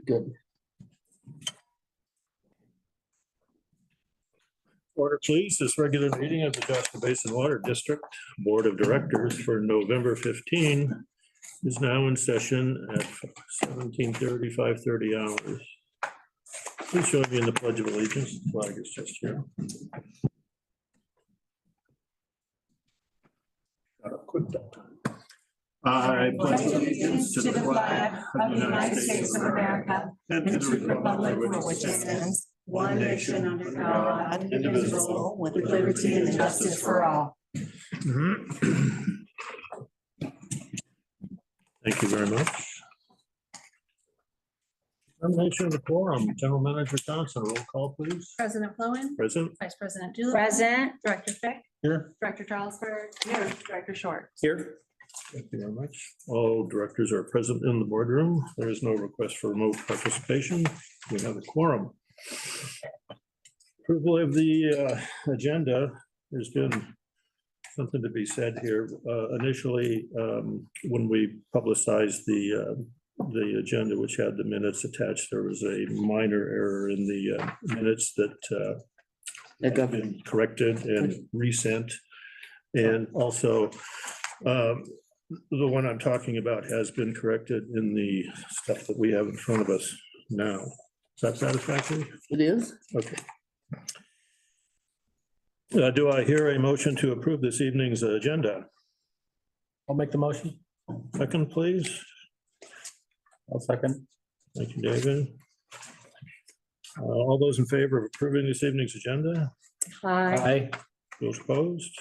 Good. Order, please. This regular meeting of the Shasta Basin Water District Board of Directors for November 15 is now in session at 17:30, 5:30 hours. Please join me in the Pledge of Allegiance. The flag is just here. Quick that time. I pledge allegiance to the flag of the United States of America and to the republic for which it stands, one nation under God, indivisible, with liberty and justice for all. Thank you very much. Nomination of the quorum, General Manager Johnson, roll call, please. President Fluen. Present. Vice President Doolittle. Present. Director Fick. Here. Director Charlesburg. Here. Director Short. Here. Thank you very much. All directors are present in the boardroom. There is no request for remote participation. We have a quorum. Approval of the agenda. There's been something to be said here. Initially, when we publicized the agenda, which had the minutes attached, there was a minor error in the minutes that have been corrected and resent. And also, the one I'm talking about has been corrected in the stuff that we have in front of us now. Is that satisfactory? It is. Okay. Do I hear a motion to approve this evening's agenda? I'll make the motion. Second, please. I'll second. Thank you, David. All those in favor of approving this evening's agenda? Aye. Those opposed?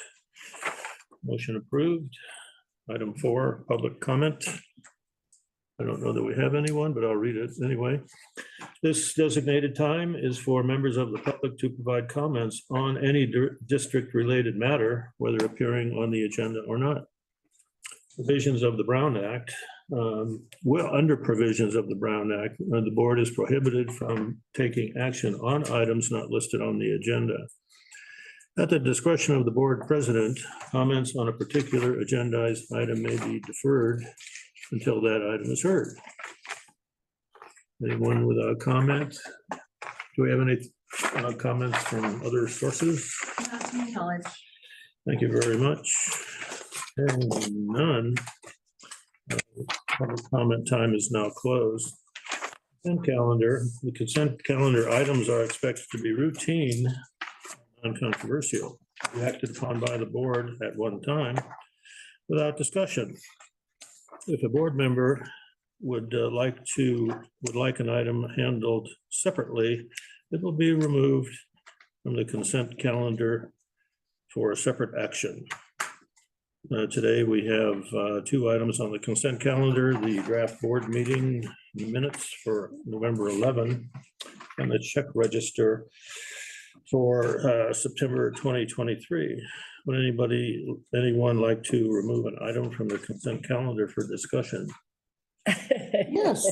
Motion approved. Item 4, public comment. I don't know that we have anyone, but I'll read it anyway. This designated time is for members of the public to provide comments on any district-related matter, whether appearing on the agenda or not. Provisions of the Brown Act, under provisions of the Brown Act, the board is prohibited from taking action on items not listed on the agenda. At the discretion of the board president, comments on a particular agendized item may be deferred until that item is heard. Anyone with a comment? Do we have any comments from other sources? Not to my knowledge. Thank you very much. Hearing none. Public comment time is now closed. Consent calendar. The consent calendar items are expected to be routine, non-controversial, acted upon by the board at one time without discussion. If a board member would like an item handled separately, it will be removed from the consent calendar for a separate action. Today we have 2 items on the consent calendar: the draft board meeting minutes for November 11 and the check register for September 2023. Would anyone like to remove an item from the consent calendar for discussion? Yes.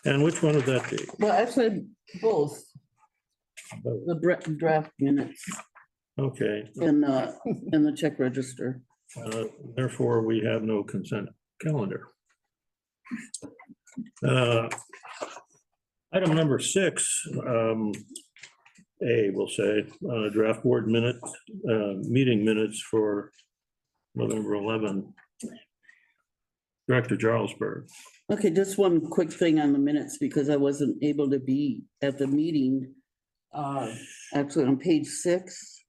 And which one would that be? Well, actually, both. The draft minutes Okay, and the check register. therefore we have no consent calendar. Item number 6, A, we'll say, draft board meeting minutes for November 11. Director Charlesburg. Okay, just one quick thing on the minutes, because I wasn't able to be at the meeting. Actually, on page 6.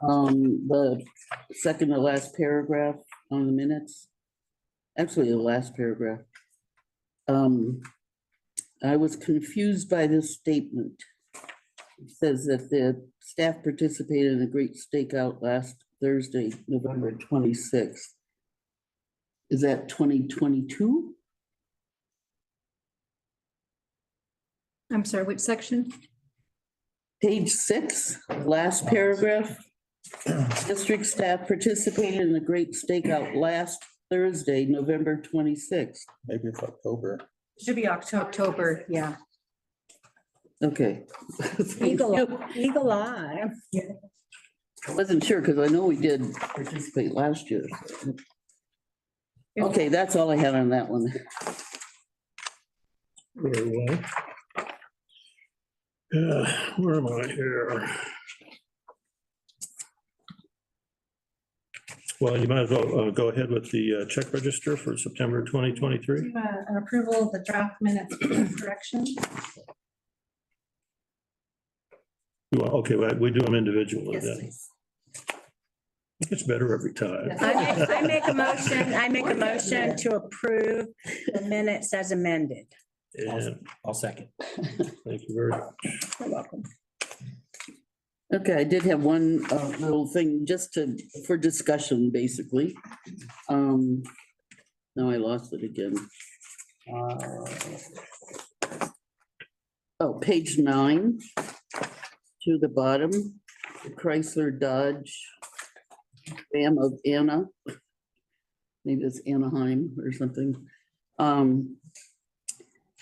The second to last paragraph on the minutes. Actually, the last paragraph. I was confused by this statement. It says that the staff participated in a great stakeout last Thursday, November 26th. Is that 2022? I'm sorry, which section? Page 6, last paragraph. District staff participated in the great stakeout last Thursday, November 26th. Maybe it's October. Should be October, yeah. Okay. Eagle eye. I wasn't sure because I know we did participate last year. Okay, that's all I had on that one. Very well. Where am I here? Well, you might as well go ahead with the check register for September 2023. An approval of the draft minutes correction. Okay, well, we do them individually Yes, then. please. It gets better every time. Yes. I make a motion to approve the minutes as amended. And I'll second. thank you very much. You're welcome. Okay, I did have one little thing just for discussion, basically. Now I lost it again. Oh, page 9 to the bottom, the Chrysler Dodge Ram of Anna. Maybe it's Anaheim or something.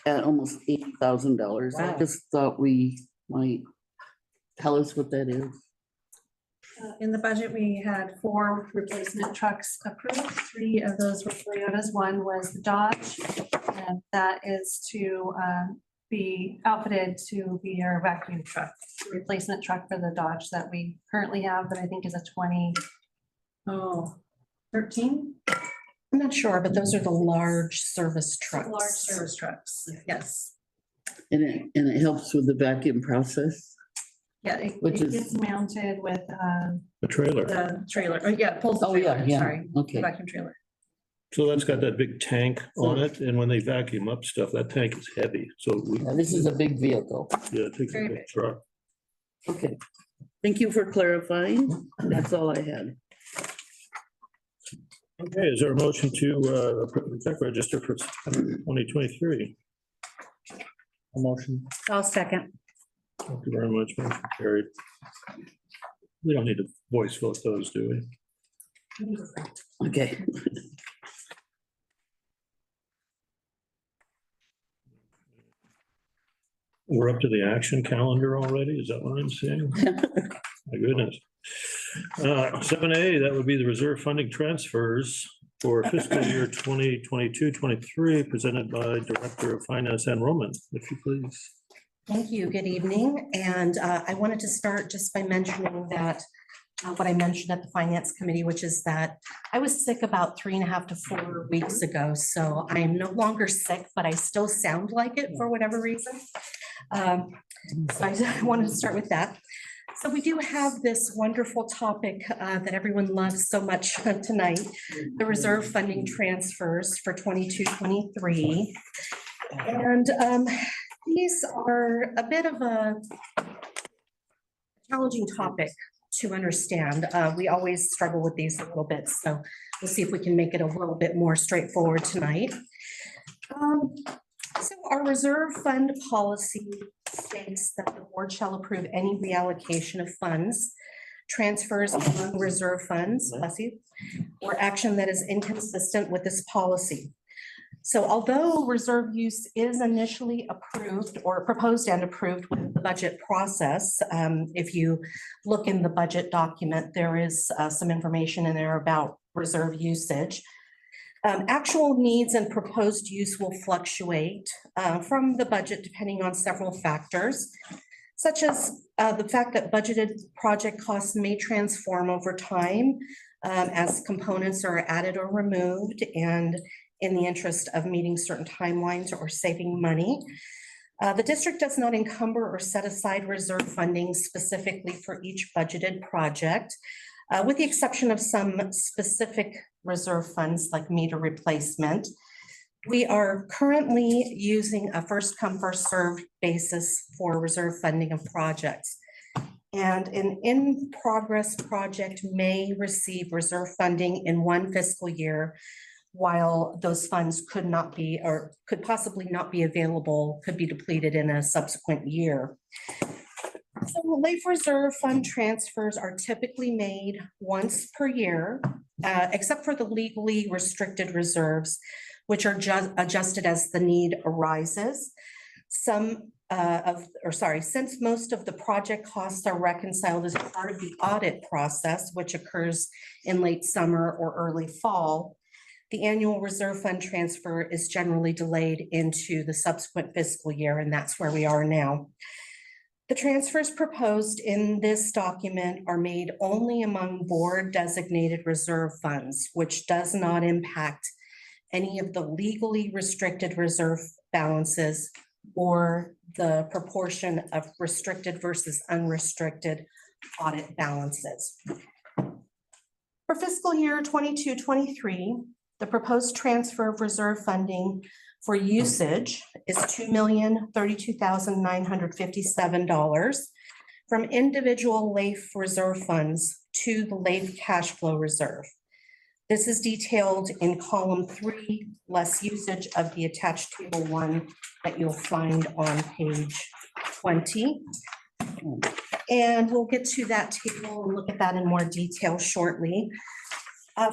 At almost $80,000. I Wow. just thought we might tell us what that is. In the budget, we had 4 replacement trucks approved. 3 of those were Toyotas. 1 was the Dodge. And that is to be outfitted to be our vacuum truck, replacement truck for the Dodge that we currently have, that I think is a 2013. I'm not sure, but those are the large service trucks. Large service trucks, yes. And it helps with the vacuum process. Yeah, it Which is- gets mounted with The trailer. the trailer. Oh, yeah, it pulls the Oh, yeah, trailer, yeah. sorry. Okay. Vacuum trailer. So that's got that big tank on it, and when they vacuum up stuff, that tank is heavy, so we, Yeah, this is a big vehicle. yeah, it takes a Very big big. truck. Okay. Thank you for clarifying. That's all I had. Okay, is there a motion to approve the check register for September 2023? A motion. I'll second. Thank you very much, motion carried. We don't need to voice vote those, do we? Okay. We're up to the action calendar already, is that what I'm seeing? My goodness. 7A, that would be the reserve funding transfers for fiscal year 2022-23, presented by Director of Finance and Roman, if you please. Thank you. Good evening. And I wanted to start just by mentioning that what I mentioned at the Finance Committee, which is that I was sick about 3.5 to 4 weeks ago. So I am no longer sick, but I still sound like it for whatever reason. So I wanted to start with that. So we do have this wonderful topic that everyone loves so much tonight, the reserve funding transfers for 22-23. And these are a bit of a challenging topic to understand. We always struggle with these a little bit, so we'll see if we can make it a little bit more straightforward tonight. So our reserve fund policy states that the board shall approve any reallocation of funds, transfers among reserve funds, bless you, or action that is inconsistent with this policy. So although reserve use is initially approved or proposed and approved with the budget process, if you look in the budget document, there is some information in there about reserve usage. Actual needs and proposed use will fluctuate from the budget depending on several factors, such as the fact that budgeted project costs may transform over time as components are added or removed, and in the interest of meeting certain timelines or saving money. The district does not encumber or set aside reserve funding specifically for each budgeted project, with the exception of some specific reserve funds like meter replacement. We are currently using a first come, first served basis for reserve funding of projects. And an in-progress project may receive reserve funding in one fiscal year, while those funds could not be, or could possibly not be available, could be depleted in a subsequent year. So life reserve fund transfers are typically made once per year, except for the legally restricted reserves, which are just adjusted as the need arises. Since most of the project costs are reconciled as part of the audit process, which occurs in late summer or early fall, the annual reserve fund transfer is generally delayed into the subsequent fiscal year, and that's where we are now. The transfers proposed in this document are made only among board designated reserve funds, which does not impact any of the legally restricted reserve balances or the proportion of restricted versus unrestricted audit balances. For fiscal year 22-23, the proposed transfer of reserve funding for usage is $2,032,957 from individual LAIF reserve funds to the LAIF cash flow reserve. This is detailed in column 3, less usage of the attached table 1 that you'll find on page 20. And we'll get to that table and look at that in more detail shortly.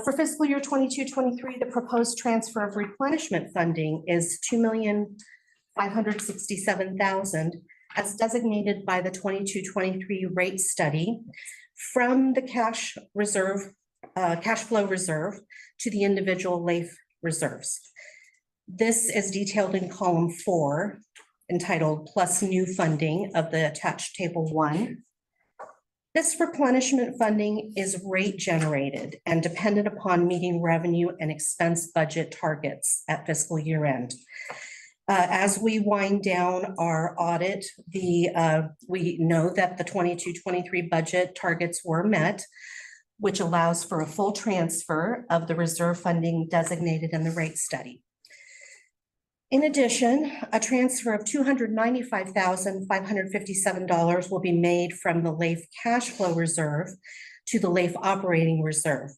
For fiscal year 22-23, the proposed transfer of replenishment funding is $2,567,000 as designated by the 22-23 rate study from the cash flow reserve to the individual LAIF reserves. This is detailed in column 4, entitled Plus New Funding of the attached table 1. This replenishment funding is rate generated and dependent upon meeting revenue and expense budget targets at fiscal year end. As we wind down our audit, we know that the 22-23 budget targets were met, which allows for a full transfer of the reserve funding designated in the rate study. In addition, a transfer of $295,557 will be made from the LAIF cash flow reserve to the LAIF operating reserve,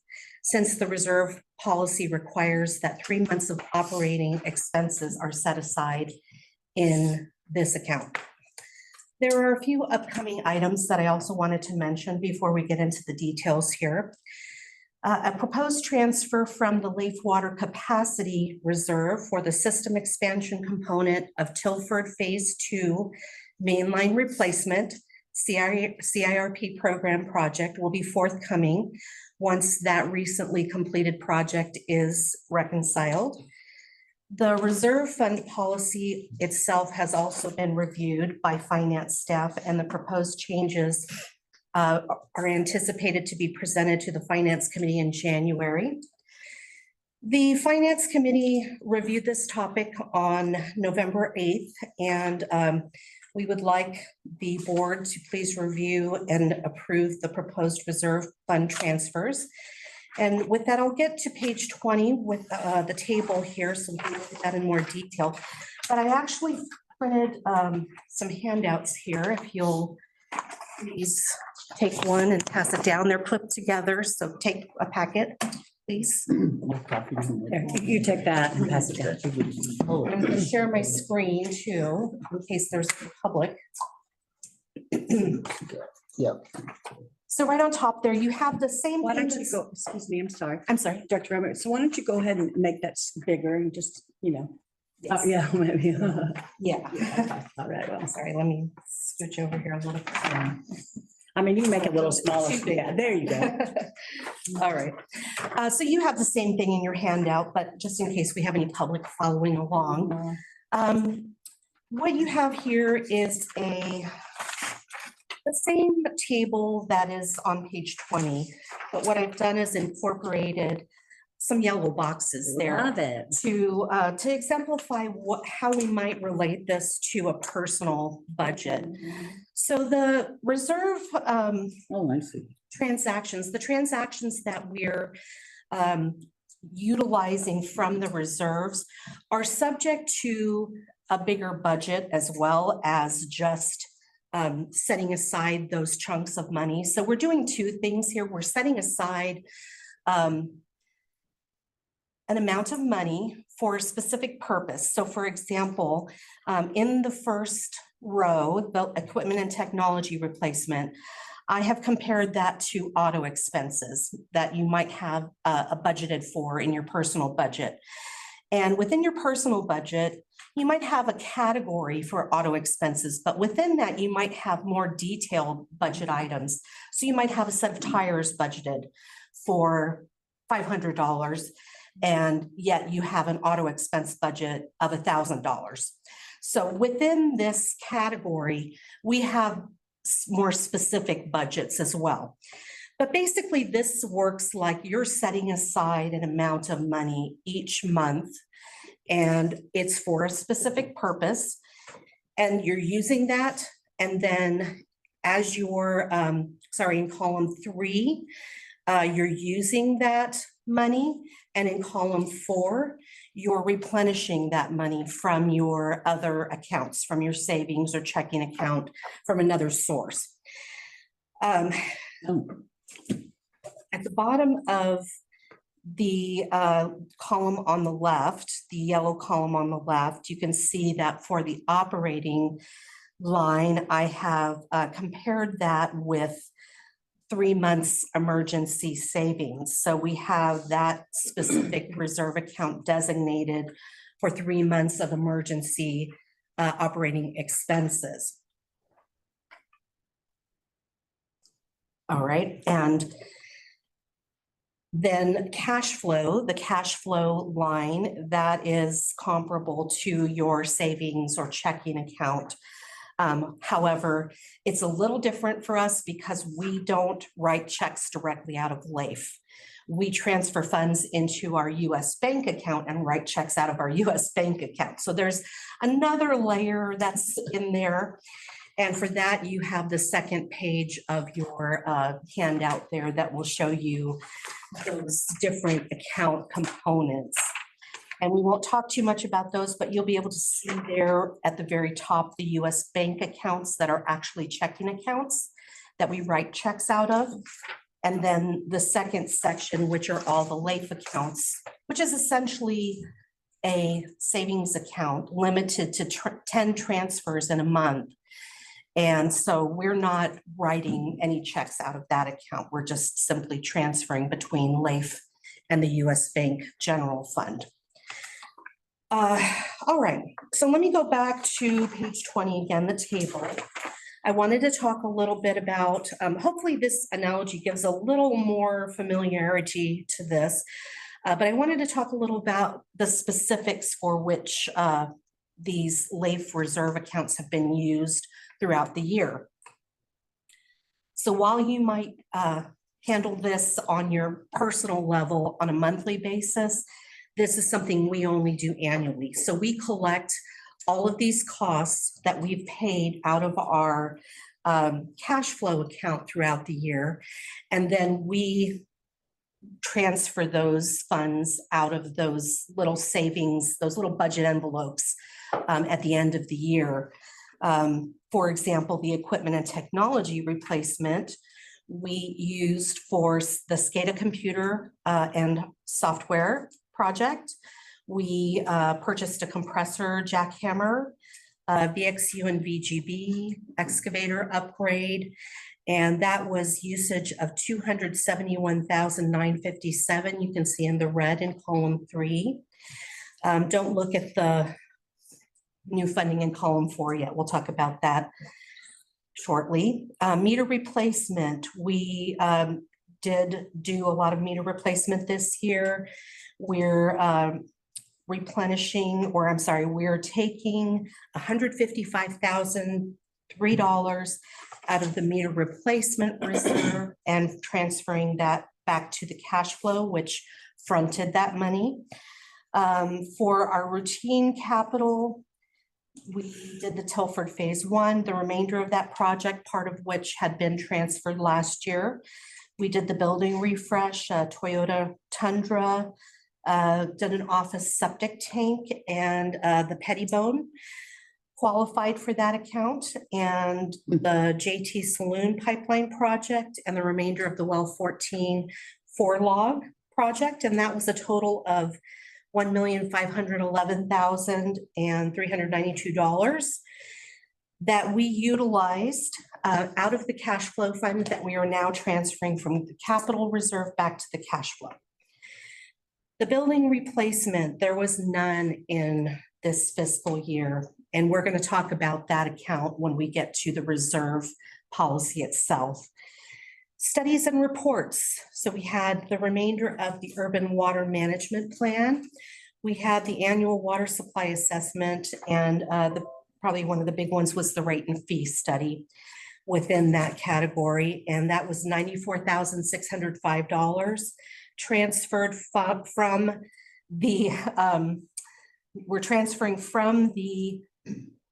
since the reserve policy requires that 3 months of operating expenses are set aside in this account. There are a few upcoming items that I also wanted to mention before we get into the details here. A proposed transfer from the LAIF Water Capacity Reserve for the system expansion component of Tilford Phase 2 mainline replacement CIRP program project will be forthcoming once that recently completed project is reconciled. The reserve fund policy itself has also been reviewed by finance staff, and the proposed changes are anticipated to be presented to the Finance Committee in January. The Finance Committee reviewed this topic on November 8th, and we would like the board to please review and approve the proposed reserve fund transfers. And with that, I'll get to page 20 with the table here, so we can look at that in more detail. But I actually printed some handouts here, if you'll please take one and pass it down. They're clipped together, so take a packet, please. There, you take that and pass it down. I'm going to share my screen too, in case there's public. Yep. So right on top there, you have the same. Why don't you pages- go, excuse me, I'm sorry, I'm sorry. Dr. Roberts, so why don't you go ahead and make that bigger and just, oh, yeah, maybe. Yeah. All right, well, Sorry, let me switch over here a little bit. I mean, you can make it a little smaller. Too big. Yeah, there you go. All right. So you have the same thing in your handout, but just in case we have any public following along. What you have here is the same table that is on page 20, but what I've done is incorporated some yellow boxes there Love it. to exemplify how we might relate this to a personal budget. So the reserve Oh, I see. the transactions that we're utilizing from the reserves are subject to a bigger budget as well as just setting aside those chunks of money. So we're doing two things here. We're setting aside an amount of money for a specific purpose. So for example, in the first row, the equipment and technology replacement, I have compared that to auto expenses that you might have a budgeted for in your personal budget. And within your personal budget, you might have a category for auto expenses, but within that, you might have more detailed budget items. So you might have a set of tires budgeted for $500. and yet you have an auto expense budget of $1,000. So within this category, we have more specific budgets as well. But basically, this works like you're setting aside an amount of money each month, and it's for a specific purpose, and you're using that. And then as you're, in column 3, you're using that money, and in column 4, you're replenishing that money from your other accounts, from your savings or checking account, from another source. At the bottom of the column on the left, the yellow column on the left, you can see that for the operating line, I have compared that with 3 months emergency savings. So we have that specific reserve account designated for 3 months of emergency operating expenses. All right, and then cash flow, the cash flow line, that is comparable to your savings or checking account. However, it's a little different for us because we don't write checks directly out of LAIF. We transfer funds into our US bank account and write checks out of our US bank account. So there's another layer that's in there. And for that, you have the second page of your handout there that will show you those different account components. And we won't talk too much about those, but you'll be able to see there at the very top, the US bank accounts that are actually checking accounts that we write checks out of. And then the second section, which are all the LAIF accounts, which is essentially a savings account limited to 10 transfers in a month. And so we're not writing any checks out of that account. We're just simply transferring between LAIF and the US Bank General Fund. All right, so let me go back to page 20 again, the table. I wanted to talk a little bit about, hopefully this analogy gives a little more familiarity to this, but I wanted to talk a little about the specifics for which these LAIF reserve accounts have been used throughout the year. So while you might handle this on your personal level on a monthly basis, this is something we only do annually. So we collect all of these costs that we've paid out of our cash flow account throughout the year, and then we transfer those funds out of those little savings, those little budget envelopes at the end of the year. For example, the equipment and technology replacement we used for the SCADA computer and software project. We purchased a compressor jackhammer, VXU and VGB excavator upgrade, and that was usage of $271,957. You can see in the red in column 3. Don't look at the new funding in column 4 yet. We'll talk about that shortly. Meter replacement, we did do a lot of meter replacement this year. We're replenishing, or I'm sorry, we're taking $155,003 out of the meter replacement reserve and transferring that back to the cash flow, which fronted that money. For our routine capital, we did the Tilford Phase 1, the remainder of that project, part of which had been transferred last year. We did the building refresh, Toyota Tundra, did an office septic tank, and the Pettibone qualified for that account, and the JT Saloon pipeline project, and the remainder of the Well 14 4-log project, and that was a total of $1,511,392 that we utilized out of the cash flow fund that we are now transferring from the capital reserve back to the cash flow. The building replacement, there was none in this fiscal year, and we're going to talk about that account when we get to the reserve policy itself. Studies and reports. So we had the remainder of the urban water management plan. We had the annual water supply assessment, and probably one of the big ones was the rate and fee study within that category, and that was $94,605 transferred from the, we're transferring from the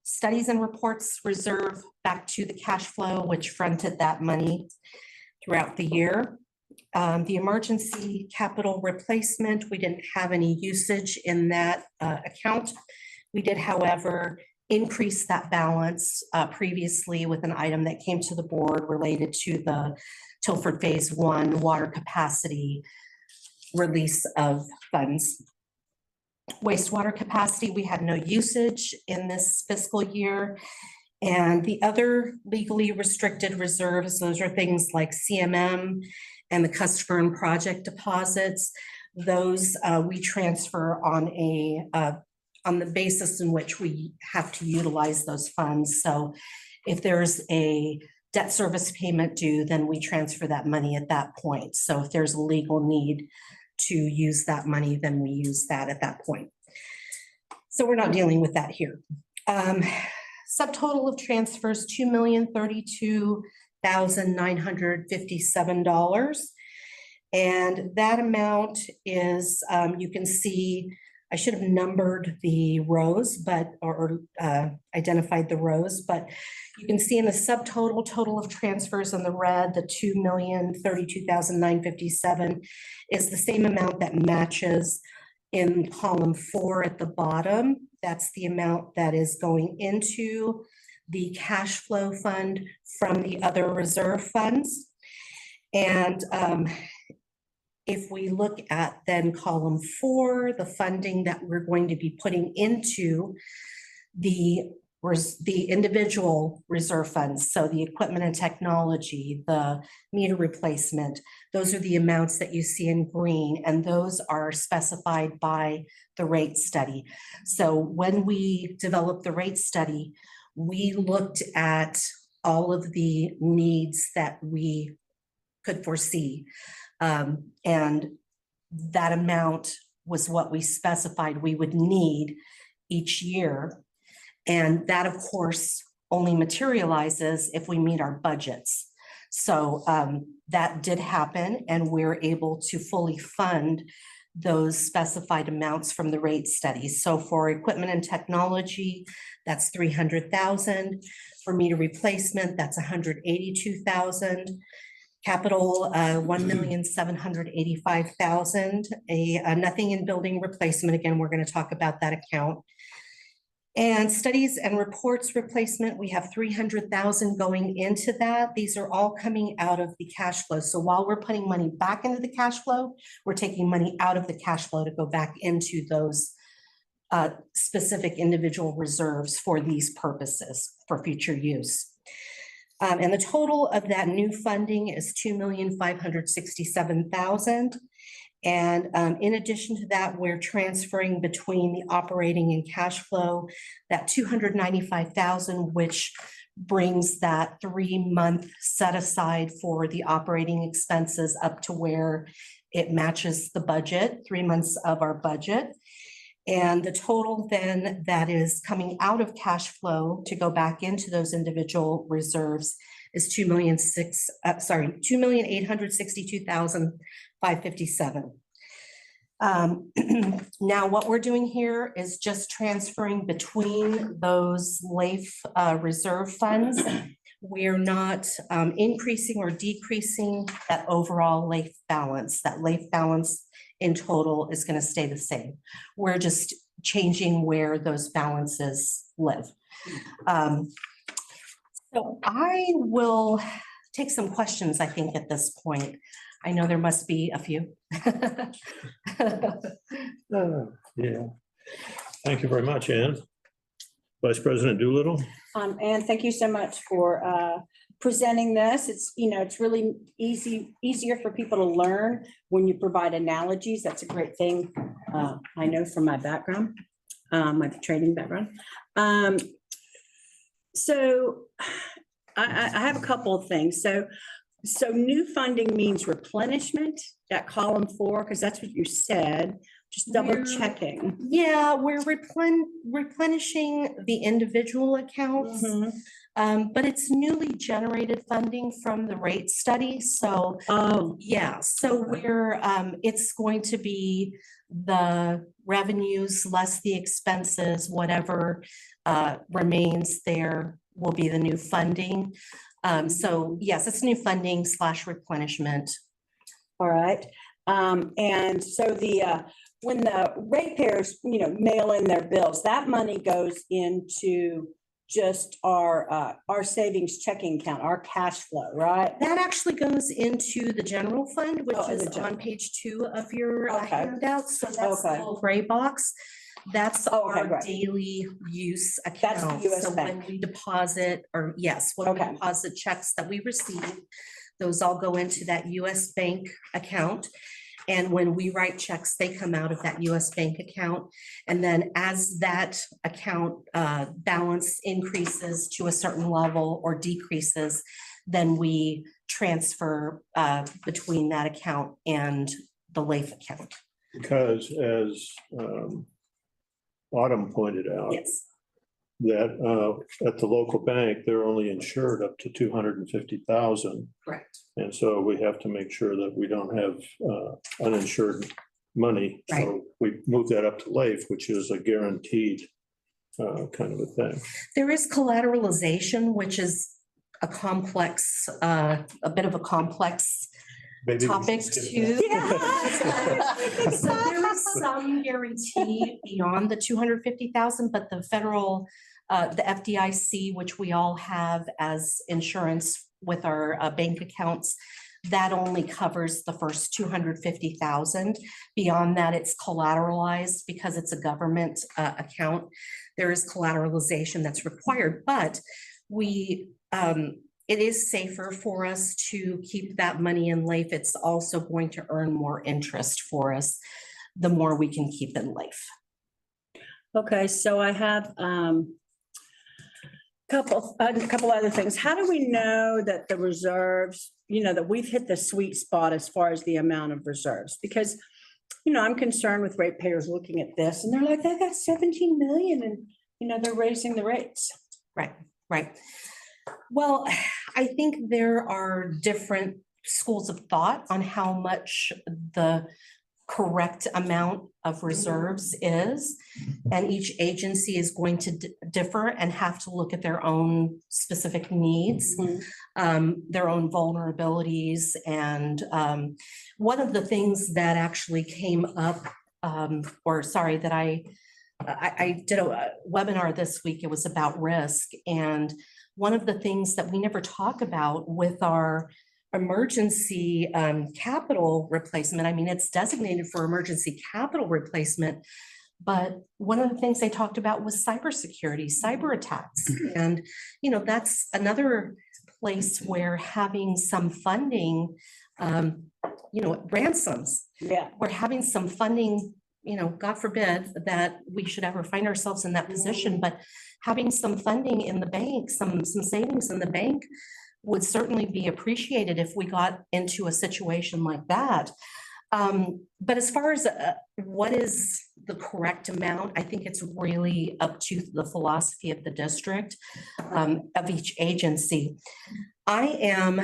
studies and reports reserve back to the cash flow, which fronted that money throughout the year. The emergency capital replacement, we didn't have any usage in that account. We did, however, increase that balance previously with an item that came to the board related to the Tilford Phase 1 water capacity release of funds. Wastewater capacity, we had no usage in this fiscal year. And the other legally restricted reserves, those are things like CMM and the customer and project deposits. Those we transfer on the basis in which we have to utilize those funds. So if there's a debt service payment due, then we transfer that money at that point. So if there's a legal need to use that money, then we use that at that point. So we're not dealing with that here. Subtotal of transfers, $2,032,957. And that amount is, you can see, I should have numbered the rows, but, or identified the rows, but you can see in the subtotal total of transfers in the red, the $2,032,957 is the same amount that matches in column 4 at the bottom. That's the amount that is going into the cash flow fund from the other reserve funds. And if we look at then column 4, the funding that we're going to be putting into the individual reserve funds, so the equipment and technology, the meter replacement, those are the amounts that you see in green, and those are specified by the rate study. So when we developed the rate study, we looked at all of the needs that we could foresee. And that amount was what we specified we would need each year. And that, of course, only materializes if we meet our budgets. So that did happen, and we're able to fully fund those specified amounts from the rate studies. So for equipment and technology, that's $300,000. For meter replacement, that's $182,000. Capital, $1,785,000. A nothing in building replacement. Again, we're going to talk about that account. And studies and reports replacement, we have $300,000 going into that. These are all coming out of the cash flow. So while we're putting money back into the cash flow, we're taking money out of the cash flow to go back into those specific individual reserves for these purposes for future use. And the total of that new funding is $2,567,000. And in addition to that, we're transferring between the operating and cash flow that $295,000, which brings that 3-month set aside for the operating expenses up to where it matches the budget, 3 months of our budget. And the total then that is coming out of cash flow to go back into those individual reserves is $2,862,557. Now what we're doing here is just transferring between those LAIF reserve funds. We're not increasing or decreasing that overall LAIF balance. That LAIF balance in total is going to stay the same. We're just changing where those balances live. So I will take some questions, I think, at this point. I know there must be a few. Yeah. Thank you very much, Ann. Vice President Doolittle. And thank you so much for presenting this. It's, it's really easier for people to learn when you provide analogies. That's a great thing. I know from my background, my training background. So I have a couple of things. So So new funding means replenishment at column 4, because that's what you said. Just double We're- checking. Yeah, we're replenishing the individual accounts. But it's newly generated funding from the rate study, so Oh, yeah, so we're, it's going to be the revenues less the expenses, whatever remains there will be the new funding. So yes, it's new funding / replenishment. all right. And so when the ratepayers, mail in their bills, that money goes into just our savings checking account, our cash flow, right? That actually goes into the general fund, which Oh, in is the on page 2 of your Okay. handout. So that's the Okay. little gray box. That's Okay, our great. daily use That's the account. US So when Bank. we deposit, or yes, when we Okay. deposit checks that we receive, those all go into that US Bank account. And when we write checks, they come out of that US Bank account. And then as that account balance increases to a certain level or decreases, then we transfer between that account and the LAIF account. Because as Autumn pointed out, Yes, that at the local bank, they're only insured up to 250,000. correct. And so we have to make sure that we don't have uninsured money. So we move that up to LAIF, which is a guaranteed kind of a thing. There is collateralization, which is a complex, a bit of a complex Maybe we should topic skip too. that. So there is some guarantee beyond the 250,000, but the federal, the FDIC, which we all have as insurance with our bank accounts, that only covers the first 250,000. Beyond that, it's collateralized because it's a government account. There is collateralization that's required, but we, it is safer for us to keep that money in LAIF. It's also going to earn more interest for us the more we can keep in LAIF. Okay, so I have a couple other things. How do we know that the reserves, that we've hit the sweet spot as far as the amount of reserves? Because, I'm concerned with ratepayers looking at this and they're like, they got 17 million and, they're raising the rates. Right, right. Well, I think there are different schools of thought on how much the correct amount of reserves is. And each agency is going to differ and have to look at their own specific needs, their own vulnerabilities. And one of the things that actually came up, that I did a webinar this week, it was about risk. And one of the things that we never talk about with our emergency capital replacement, I mean, it's designated for emergency capital replacement, but one of the things they talked about was cybersecurity, cyber attacks. And, that's another place where having some funding, ransoms, Yeah. we're having some funding, God forbid that we should ever find ourselves in that position, but having some funding in the bank, some savings in the bank would certainly be appreciated if we got into a situation like that. But as far as what is the correct amount, I think it's really up to the philosophy of the district, of each agency. I am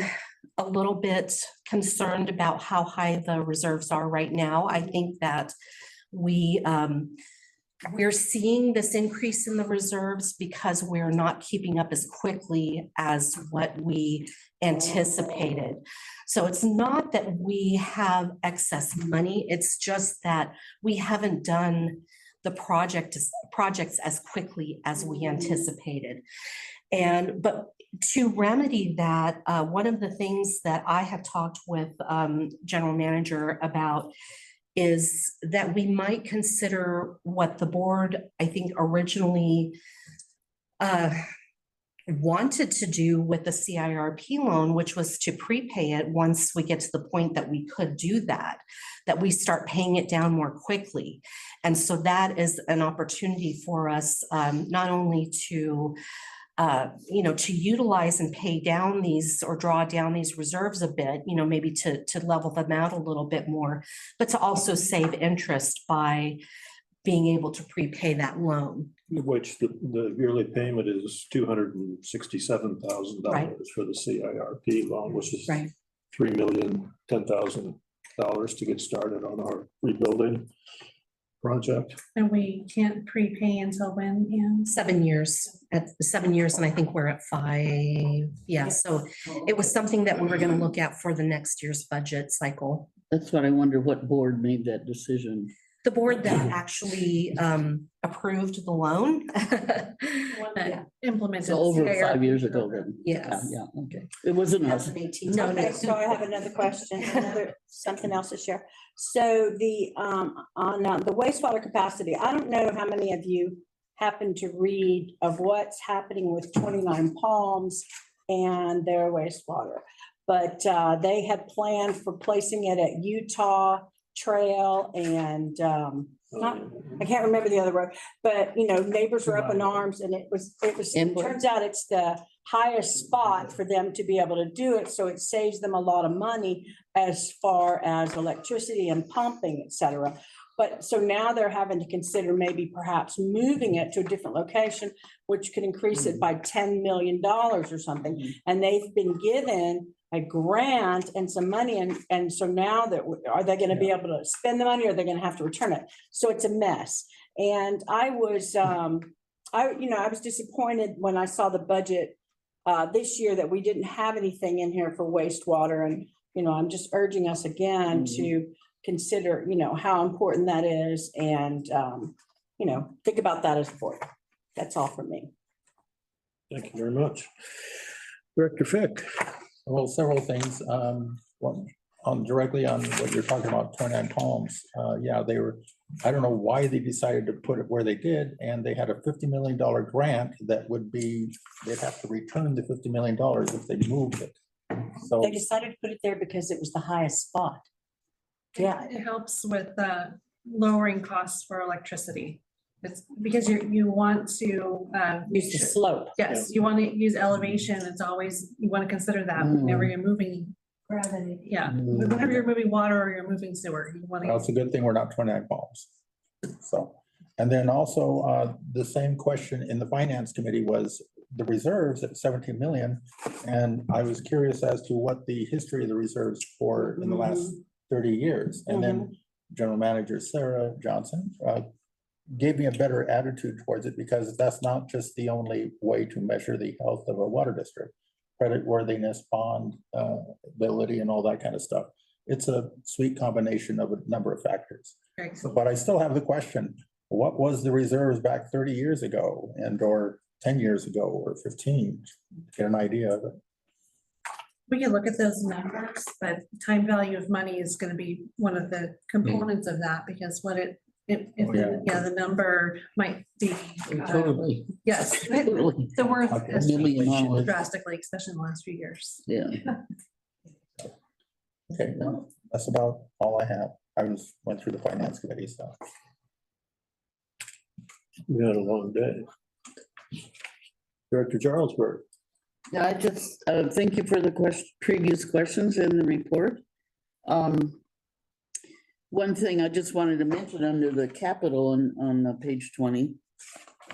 a little bit concerned about how high the reserves are right now. I think that we're seeing this increase in the reserves because we're not keeping up as quickly as what we anticipated. So it's not that we have excess money, it's just that we haven't done the projects as quickly as we anticipated. But to remedy that, one of the things that I have talked with General Manager about is that we might consider what the board, I think, originally wanted to do with the CIRP loan, which was to prepay it once we get to the point that we could do that we start paying it down more quickly. And so that is an opportunity for us, not only to to utilize and pay down these or draw down these reserves a bit, maybe to level them out a little bit more, but to also save interest by being able to prepay that loan. Which the yearly payment is $267,000 Right. for the CIRP loan, which is Right. $3,010,000 to get started on our rebuilding project. And we can't prepay until when, Ann? 7 years, at 7 years, and I think we're at 5. Yeah, so it was something that we were gonna look at for the next year's budget cycle. That's what I wonder, what board made that decision? The board that actually approved the loan. That implemented. So over CIRP 5 years ago then? Yes. Yeah, okay. It wasn't us. 2018. No, Okay, no. so I have another question, something else to share. So on the wastewater capacity, I don't know how many of you happen to read of what's happening with 29 Palms and their wastewater. But they had planned for placing it at Utah Trail and I can't remember the other road, but neighbors were up in arms and it turns out it's the highest spot for them to be able to do it. So it saves them a lot of money as far as electricity and pumping, et cetera. But so now they're having to consider maybe perhaps moving it to a different location, which could increase it by $10 million or something. And they've been given a grant and some money. And so now that, are they going to be able to spend the money or are they going to have to return it? So it's a mess. And I was disappointed when I saw the budget this year that we didn't have anything in here for wastewater. And, I'm just urging us again to consider, how important that is and, think about that as a board. That's all from me. Thank you very much. Director Fick. Well, several things. One, directly on what you're talking about, 29 Palms. Yeah, I don't know why they decided to put it where they did, and they had a $50 million grant that they'd have to return the $50 million if they moved it. So They decided to put it there because it was the highest spot. Yeah. It helps with lowering costs for electricity. It's because you want to. Use the slope. Yes, you want to use elevation. It's always, you want to consider that whenever you're moving. Gravity. Yeah, whenever you're moving water or you're moving sewer, you want well, it's a good thing we're not 29 Palms. So, and then also the same question in the finance committee was the reserves at 17 million. And I was curious as to what the history of the reserves for in the last 30 years. And then General Manager Sarah Johnson gave me a better attitude towards it because that's not just the only way to measure the health of a water district. Creditworthiness, bond ability, and all that kind of stuff. It's a sweet combination of a number of factors. So, but I still have the question, what was the reserves back 30 years ago or 10 years ago or 15? Get an idea of it. We can look at those numbers, but time value of money is going to be one of the components of that because the number might be. Totally. Yes, Totally. the worth has Million changed dollars. drastically, especially in the last few years. Yeah. Okay, well, that's about all I have. I just went through the finance committee stuff. We had a long day. Director Jarlsberg. Yeah, I just, thank you for the previous questions in the report. One thing I just wanted to mention under the capital on page 20,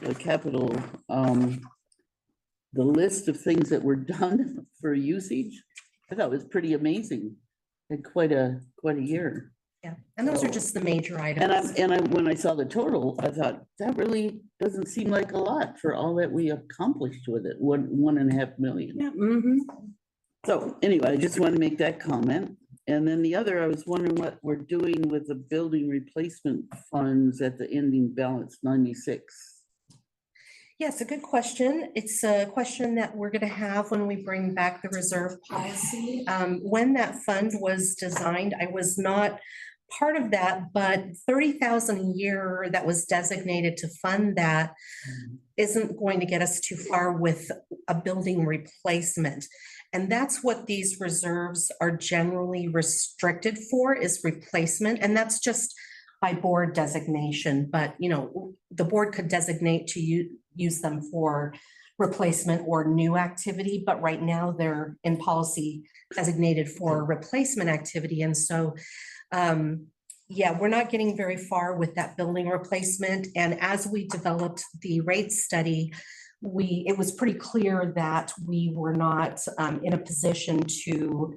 the capital, the list of things that were done for usage, I thought was pretty amazing. Had quite a year. Yeah, and those are just the major items. When I saw the total, I thought that really doesn't seem like a lot for all that we accomplished with it, 1.5 million. Yeah, So anyway, I just want to make that comment. And then the other, I was wondering what we're doing with the building replacement funds at the ending balance 96. Yes, a good question. It's a question that we're going to have when we bring back the reserve policy. When that fund was designed, I was not part of that, but 30,000 a year that was designated to fund that isn't going to get us too far with a building replacement. And that's what these reserves are generally restricted for, is replacement. And that's just by board designation, but the board could designate to use them for replacement or new activity, but right now they're in policy designated for replacement activity. And so, yeah, we're not getting very far with that building replacement. And as we developed the rate study, it was pretty clear that we were not in a position to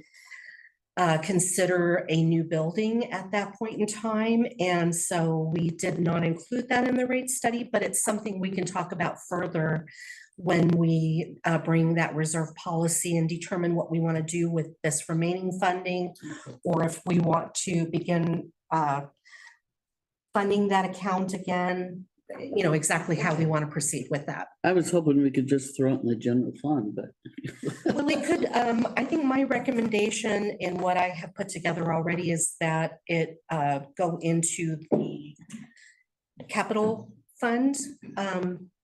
consider a new building at that point in time. And so we did not include that in the rate study, but it's something we can talk about further when we bring that reserve policy and determine what we want to do with this remaining funding, or if we want to begin funding that account again, you know, exactly how we want to proceed with that. I was hoping we could just throw it in the general fund, but. Well, it could, I think my recommendation in what I have put together already is that it go into the capital fund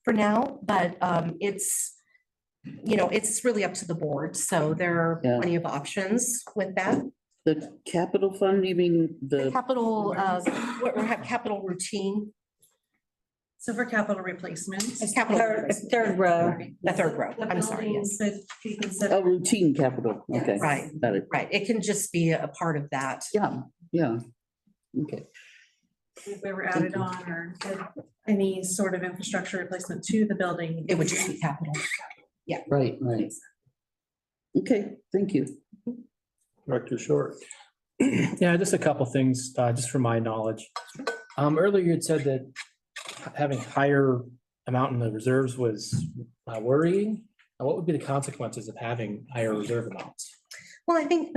for now, but it's, you know, it's really up to the board. So there are Yeah. plenty of options with that. The capital fund, you mean the, Capital, what we have capital routine, So for capital replacement. capital. Third row. The third row, The I'm sorry, buildings yes. could be considered. oh, routine capital, okay. Right, Got it, right. It can just be a part of that. yeah, yeah. Okay, If we were added on or did any sort of infrastructure replacement to the building. It would just be capital. right, right. Okay, thank you. Director Short. Yeah, just a couple things, just from my knowledge. Earlier you had said that having higher amount in the reserves was worrying. What would be the consequences of having higher reserve amounts? Well, I think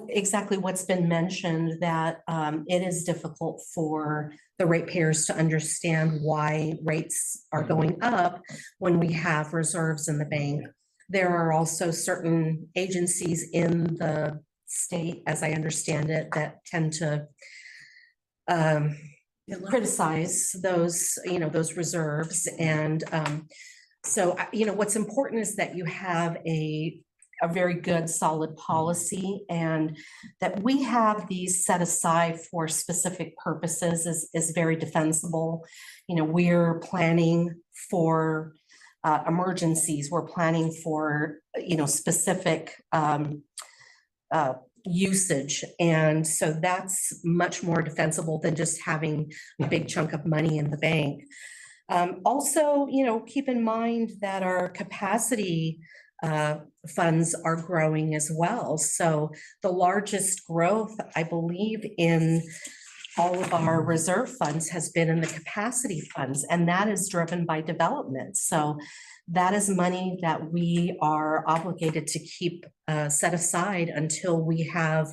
exactly what's been mentioned, that it is difficult for the ratepayers to understand why rates are going up when we have reserves in the bank. There are also certain agencies in the state, as I understand it, that tend to criticize those, you know, those reserves. And so, you know, what's important is that you have a very good, solid policy, and that we have these set aside for specific purposes is very defensible. You know, we're planning for emergencies, we're planning for, you know, specific usage. And so that's much more defensible than just having a big chunk of money in the bank. Also, you know, keep in mind that our capacity funds are growing as well. So the largest growth, I believe, in all of our reserve funds has been in the capacity funds, and that is driven by development. So that is money that we are obligated to keep set aside until we have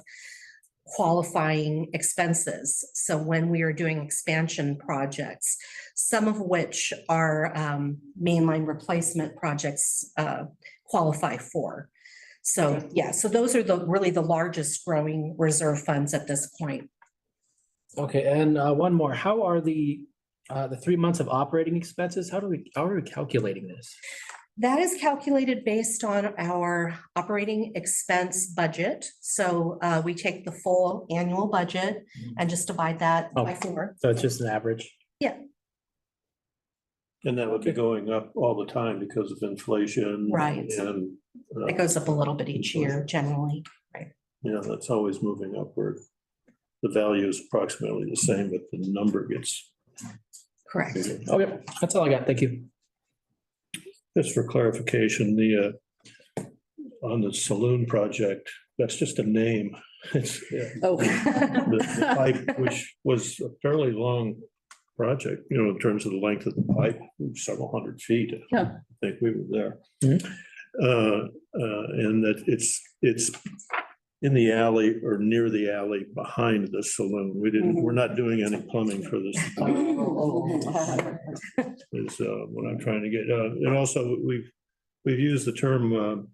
qualifying expenses. So when we are doing expansion projects, some of which are mainline replacement projects qualify for. So yeah, so those are really the largest growing reserve funds at this point. Okay, and one more. How are the 3 months of operating expenses? How are we calculating this? That is calculated based on our operating expense budget. So we take the full annual budget and just divide that by 4. So it's just an average? And that would be going up all the time because of inflation. Right. And, It goes up a little bit each year generally. yeah, that's always moving upward. The value is approximately the same, but the number gets Correct. bigger. Okay, that's all I got. Thank you. Just for clarification, on the saloon project, that's just a name. It's Oh. the pipe, which was a fairly long project, you know, in terms of the length of the pipe, several hundred feet. Yeah. I think we were there. Mhm. And that it's in the alley or near the alley behind the saloon. We're not doing any plumbing for this. Is what I'm trying to get. And also, we've used the term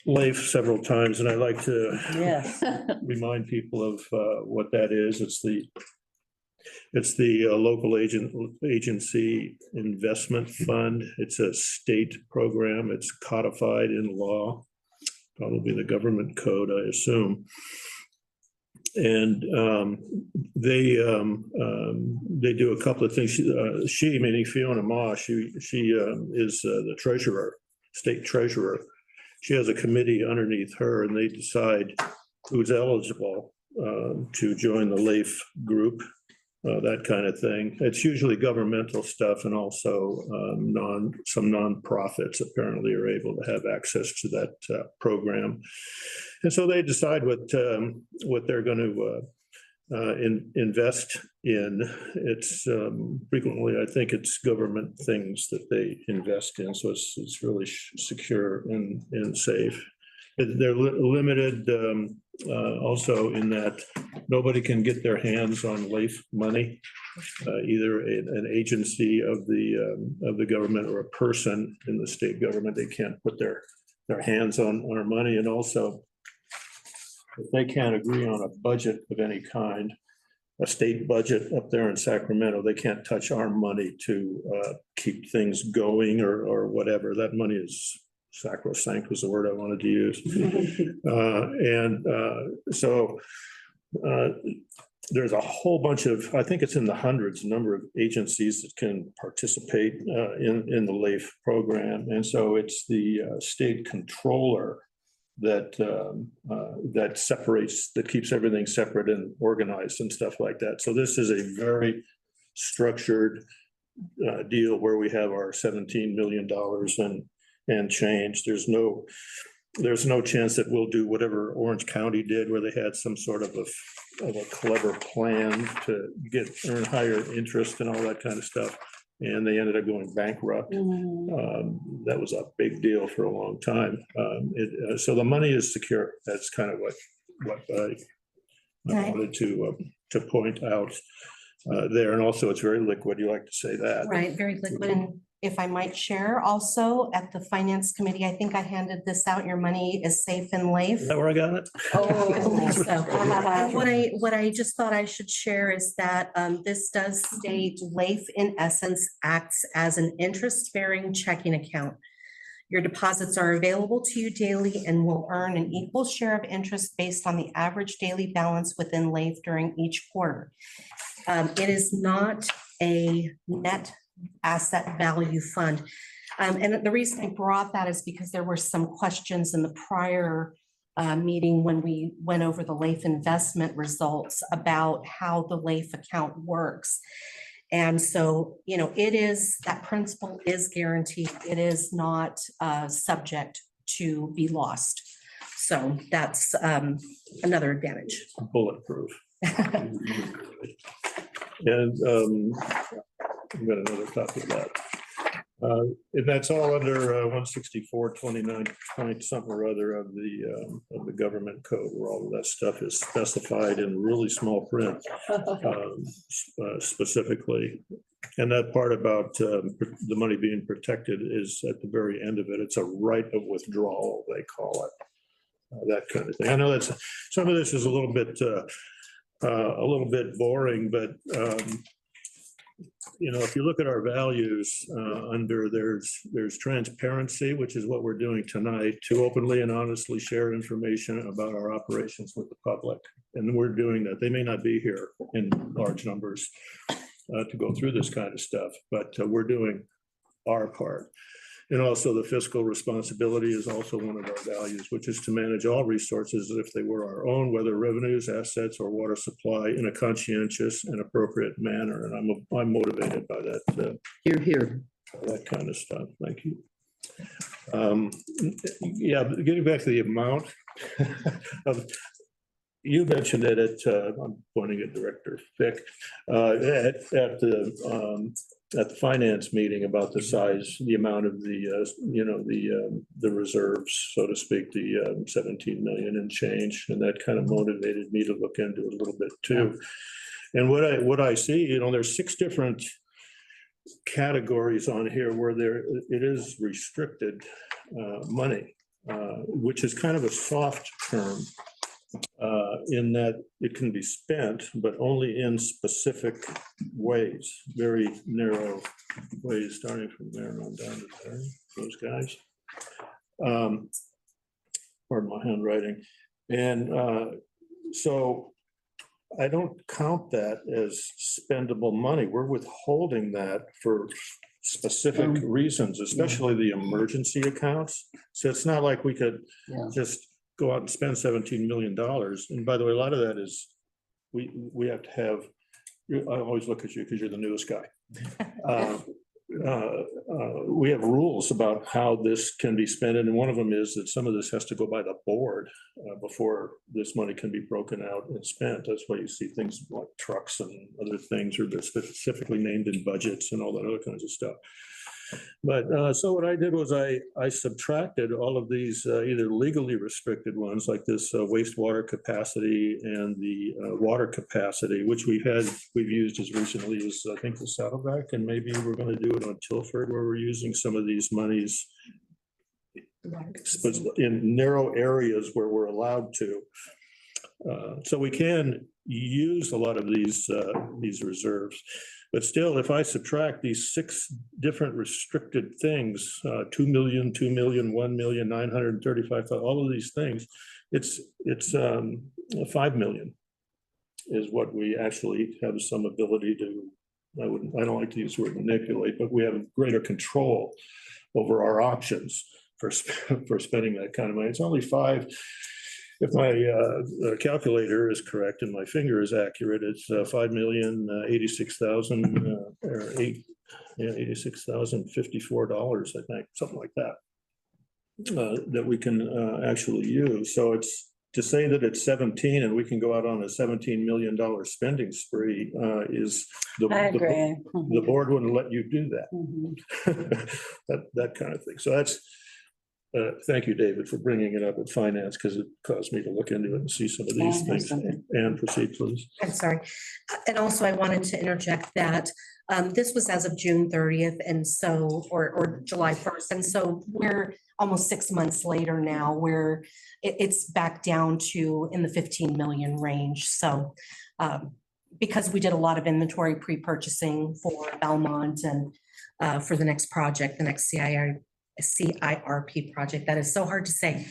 LAIF several times, and I like to Yes. remind people of what that is. It's the local agency investment fund. It's a state program. It's codified in law, probably the government code, I assume. And they do a couple of things. She, meaning Fiona Ma, she is the treasurer, state treasurer. She has a committee underneath her, and they decide who's eligible to join the LAIF group, that kind of thing. It's usually governmental stuff, and also some nonprofits apparently are able to have access to that program. And so they decide what they're going to invest in. It's frequently, I think it's government things that they invest in, so it's really secure and safe. They're limited also in that nobody can get their hands on LAIF money, either an agency of the government or a person in the state government. They can't put their hands on our money, and also if they can't agree on a budget of any kind, a state budget up there in Sacramento, they can't touch our money to keep things going or whatever. That money is sacrosanct, was the word I wanted to use. So there's a whole bunch of, I think it's in the hundreds, number of agencies that can participate in the LAIF program. And so it's the state controller that separates, that keeps everything separate and organized and stuff like that. So this is a very structured deal where we have our $17 million and change. There's no chance that we'll do whatever Orange County did, where they had some sort of a clever plan to earn higher interest and all that kind of stuff, and they ended up going bankrupt. That was a big deal for a long time. So the money is secure. That's kind of what I wanted to point out there. And also, it's very liquid. You like to say that, Right, very liquid. And if I might share also at the finance committee, I think I handed this out. Your money is safe in LAIF. Is that where I got it? Oh, I believe so. What I just thought I should share is that this does state LAIF in essence acts as an interest-bearing checking account. Your deposits are available to you daily and will earn an equal share of interest based on the average daily balance within LAIF during each quarter. It is not a net asset value fund. And the reason I brought that is because there were some questions in the prior meeting when we went over the LAIF investment results about how the LAIF account works. And so, it is, that principle is guaranteed. It is not subject to be lost. So that's another advantage. Bulletproof. And I've got another copy of that. And that's all under 164.29 point something or other of the government code, where all of that stuff is specified in really small print, specifically. And that part about the money being protected is at the very end of it. It's a right of withdrawal, they call it, that kind of thing. I know that's, some of this is a little bit boring, but if you look at our values under there's transparency, which is what we're doing tonight, to openly and honestly share information about our operations with the public. And we're doing that. They may not be here in large numbers to go through this kind of stuff, but we're doing our part. And also the fiscal responsibility is also one of our values, which is to manage all resources as if they were our own, whether revenues, assets, or water supply, in a conscientious and appropriate manner. And I'm motivated by that. Here. That kind of stuff. Thank you. Yeah, getting back to the amount of, you mentioned it I'm pointing at Director Fick, at the finance meeting about the size, the amount of the reserves, so to speak, the 17 million and change, and that kind of motivated me to look into it a little bit too. And what I see, there's 6 different categories on here where it is restricted money, which is kind of a soft term. In that it can be spent, but only in specific ways, very narrow ways, starting from there and on down to there, those guys. Pardon my handwriting. And so I don't count that as spendable money. We're withholding that for specific reasons, especially the emergency accounts. So it's not like we could Yeah. just go out and spend $17 million. And by the way, a lot of that is, we have to have, I always look at you because you're the newest guy. We have rules about how this can be spent, and one of them is that some of this has to go by the board before this money can be broken out and spent. That's why you see things like trucks and other things are specifically named in budgets and all that other kinds of stuff. But so what I did was I subtracted all of these either legally restricted ones like this wastewater capacity and the water capacity, which we've used as recently as I think the Saddleback, and maybe we're going to do it on Tilford where we're using some of these monies in narrow areas where we're allowed to. So we can use a lot of these reserves. But still, if I subtract these 6 different restricted things, 2 million, 2 million, 1 million, 935,000, all of these things, it's 5 million is what we actually have some ability to, I don't like to use the word manipulate, but we have greater control over our options for spending that kind of money. It's only 5. If my calculator is correct and my finger is accurate, it's $5,086,000 or $86,054, I think, something like that, that we can actually use. So it's to say that it's 17 and we can go out on a $17 million spending spree is I agree. the board wouldn't let you do that. that kind of thing. So that's. Thank you, David, for bringing it up at finance because it caused me to look into it and see some of these things. And proceed, please. I'm sorry. And also I wanted to interject that this was as of June 30th and so, or July 1st. And so we're almost 6 months later now where it's back down to in the 15 million range. So because we did a lot of inventory pre-purchasing for Belmont and for the next project, the next CIRP project. That is so hard to say.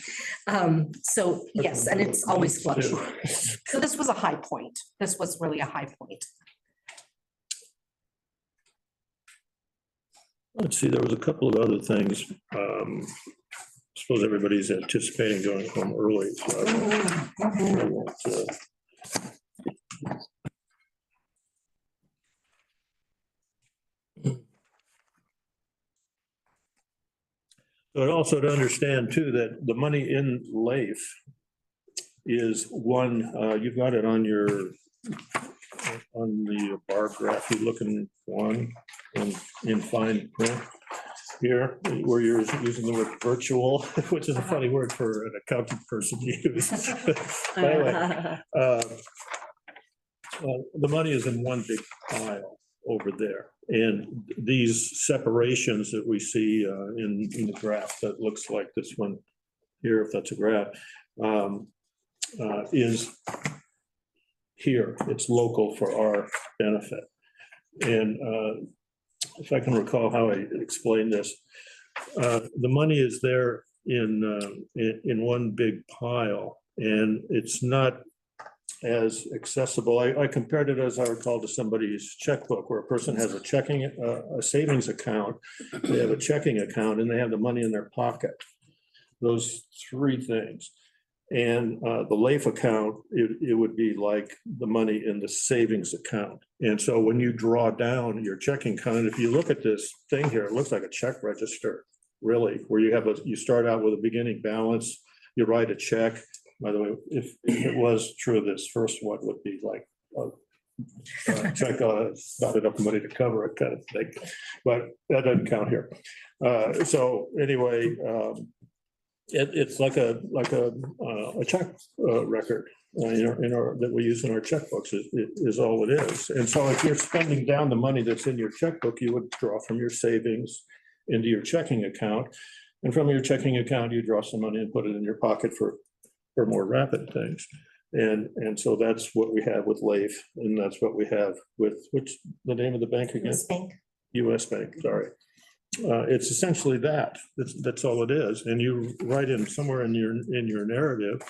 So yes, and it's always fluctuating. So this was a high point. This was really a high point. Let's see, there was a couple of other things. I suppose everybody's anticipating going home early. So I won't, But also to understand too, that the money in LAIF is one, you've got it on the bar graph, you're looking one in fine print here, where you're using the word virtual, which is a funny word for an accounting person to use. But anyway, the money is in one big pile over there. And these separations that we see in the graph that looks like this one here, if that's a graph, is here. It's local for our benefit. And if I can recall how I explained this, the money is there in one big pile, and it's not as accessible. I compared it, as I recall, to somebody's checkbook where a person has a savings account, they have a checking account, and they have the money in their pocket. Those 3 things. And the LAIF account, it would be like the money in the savings account. And so when you draw down your checking account, if you look at this thing here, it looks like a check register, really, where you start out with a beginning balance, you write a check. By the way, if it was true, this first one would be like a check on not enough money to cover it kind of thing, but that doesn't count here. So anyway, it's like a check record that we use in our checkbooks is all it is. And so if you're spending down the money that's in your checkbook, you would draw from your savings into your checking account, and from your checking account you draw some money and put it in your pocket for more rapid things. And so that's what we have with LAIF, and that's what we have with, what's the name of the bank again? US Bank. US Bank, sorry. It's essentially that. That's all it is. And you write in somewhere in your narrative,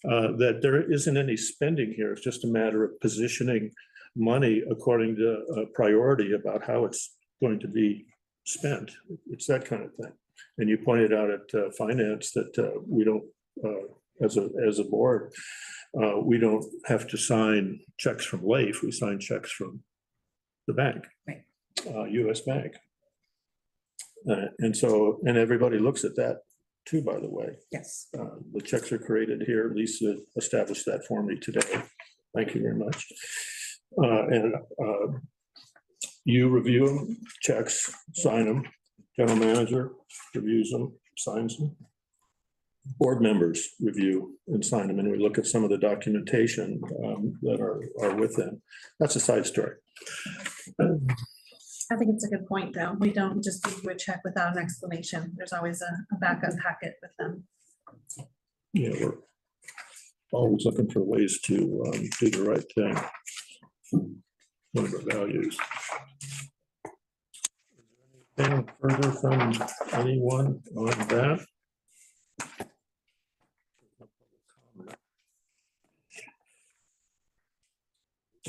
that there isn't any spending here. It's just a matter of positioning money according to priority about how it's going to be spent. It's that kind of thing. And you pointed out at finance that we don't, as a board, we don't have to sign checks from LAIF. We sign checks from the bank, Right. US Bank. And so, and everybody looks at that too, by the way. Yes. The checks are created here. Lisa established that for me today. Thank you very much. And you review them, checks, sign them. General manager reviews them, signs them. Board members review and sign them, and we look at some of the documentation that are with them. That's a side story. I think it's a good point, though. We don't just give you a check without an explanation. There's always a backup packet with them. Yeah, we're always looking for ways to do the right thing. One of our values. Anything further from anyone on that?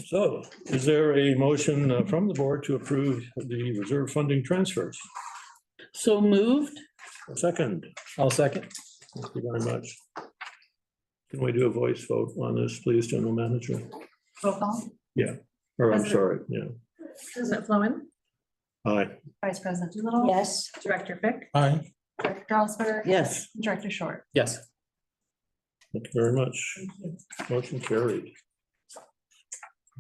So is there a motion from the board to approve the reserve funding transfers? So moved? Second, I'll second. thank you very much. Can we do a voice vote on this, please, General Manager? Roll call. Or I'm President. sorry, yeah. President Fluen, Aye. Vice President Doolittle. Yes. Director Fick, Aye. Director Strasberg. Yes. Director Short. Yes. Thank you very much. Motion carried.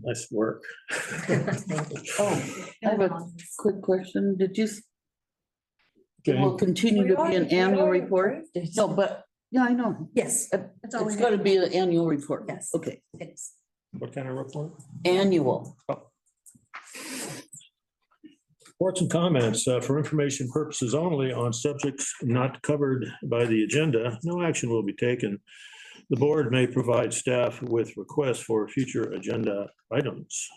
Nice work. Oh, I have a quick question. Did you, it Okay, will continue to be an annual report? No, but, yeah, I know. Yes, It's all we It's gotta need. be an annual report. Yes. Okay, it is. what kind of report? annual. Reports and comments for information purposes only on subjects not covered by the agenda. No action will be taken. The board may provide staff with requests for future agenda items.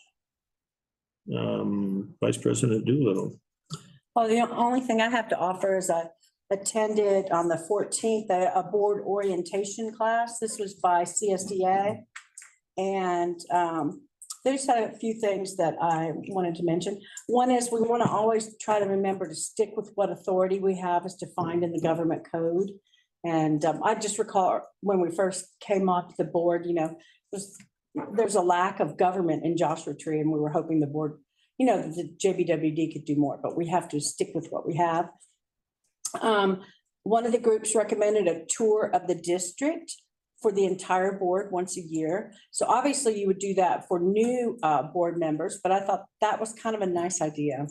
Vice President Doolittle. Oh, the only thing I have to offer is I attended on the 14th, a board orientation class. This was by CSDA. And they just had a few things that I wanted to mention. One is we want to always try to remember to stick with what authority we have as defined in the government code. And I just recall when we first came off the board, there's a lack of government in Joshua Tree, and we were hoping the board, the JBWD could do more, but we have to stick with what we have. One of the groups recommended a tour of the district for the entire board once a year. So obviously you would do that for new board members, but I thought that was kind of a nice idea.